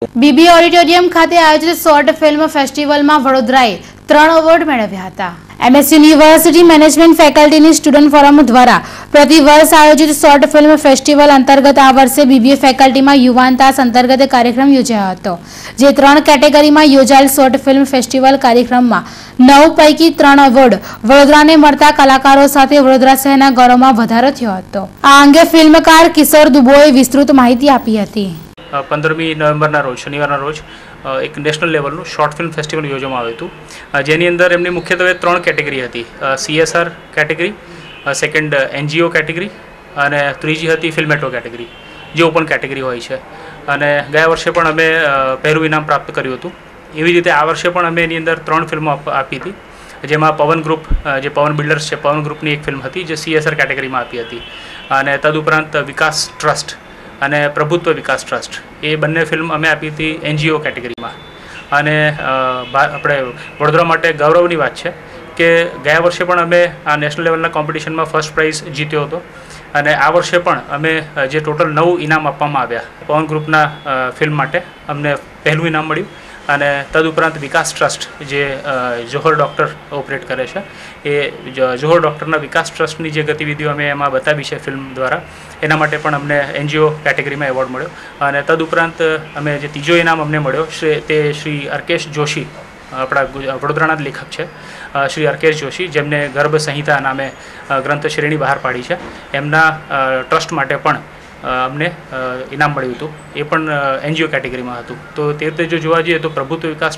BB auditorium ખાતે આયોજિત short film ફેસ્ટિવલમાં વડોદરાએ 3 એવોર્ડ મેળવ્યા હતા. MS યુનિવર્સિટી મેનેજમેન્ટ ફેકલ્ટીની સ્ટુડન્ટ ફોરમ દ્વારા પ્રતિવર્ષ આયોજિત શોર્ટ ફિલ્મ ફેસ્ટિવલ અંતર્ગત આ વર્ષે બીબીએ ફેકલ્ટીમાં યુવાનતાસ અંતર્ગત કાર્યક્રમ યોજાયો હતો. જે 3 કેટેગરીમાં યોજાયેલ શોર્ટ ફિલ્મ ફેસ્ટિવલ કાર્યક્રમમાં 9 પૈકી 3 એવોર્ડ વડોદરાને મળતા કલાકારો સાથે વડોદરા શહેરના ગૌરવમાં વધારો થયો હતો. આ અંગે ફિલ્મકાર કિશોર દુબોએ વિસ્તૃત માહિતી આપી હતી. 15મી નવેમ્બરના રોજ શનિવારના રોજ એક નેશનલ લેવલનું શોર્ટ ફિલ્મ ફેસ્ટિવલ યોજવામાં આવ્યું હતું, જેની અંદર એમની મુખ્યત્વે 3 કેટેગરી હતી. CSR category, second NGO category અને ત્રીજી હતી ફિલ્મેટો કેટેગરી, જે ઓપન કેટેગરી હોય છે. અને ગયા વર્ષે પણ અમે પહેલું ઇનામ પ્રાપ્ત કર્યું હતું. એવી રીતે આ વર્ષે પણ અમે એની અંદર 3 ફિલ્મો આપી હતી, જેમાં પવન ગ્રુપ, જે પવન બિલ્ડર્સ છે, પવન ગ્રુપની એક ફિલ્મ હતી જે CSR કેટેગરીમાં આપી હતી. અને તદુપરાંત વિકાસ ટ્રસ્ટ અને પ્રભુત્વ વિકાસ ટ્રસ્ટ, એ બંને ફિલ્મ અમે આપી હતી NGO કેટેગરીમાં. અને આપણે વડોદરા માટે ગૌરવની વાત છે કે ગયા વર્ષે પણ અમે આ નેશનલ લેવલના કોમ્પિટિશનમાં ફર્સ્ટ પ્રાઇઝ જીત્યો હતો. અને આ વર્ષે પણ અમે જે ટોટલ 9 ઇનામ આપવામાં આવ્યા, પવન ગ્રુપના ફિલ્મ માટે અમને પહેલું ઇનામ મળ્યું. અને તદુપરાંત વિકાસ ટ્રસ્ટ, જે જોહર ડૉક્ટર ઓપરેટ કરે છે, એ જોહર ડૉક્ટરના વિકાસ ટ્રસ્ટની જે ગતિવિધિઓ અમે એમાં બતાવી છે ફિલ્મ દ્વારા, એના માટે પણ અમને NGO કેટેગરીમાં એવોર્ડ મળ્યો. અને તદુપરાંત અમે જે ત્રીજો ઇનામ અમને મળ્યો તે શ્રી અર્કેશ જોશી, આપણા વડોદરાના જ લેખક છે, શ્રી અર્કેશ જોશી, જેમને ગર્ભ સંહિતા નામે ગ્રંથ શ્રેણી બહાર પાડી છે, એમના ટ્રસ્ટ માટે પણ અમને ઇનામ મળ્યું હતું. એ પણ NGO કેટેગરીમાં હતું. તો તે રીતે જો જોવા જઈએ તો પ્રભુત્વ વિકાસ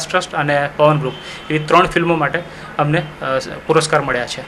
ટ્રસ્ટ અને પવન ગ્રુપ, એવી 3 ફિલ્મો માટે અમને પુરસ્કાર મળ્યા છે.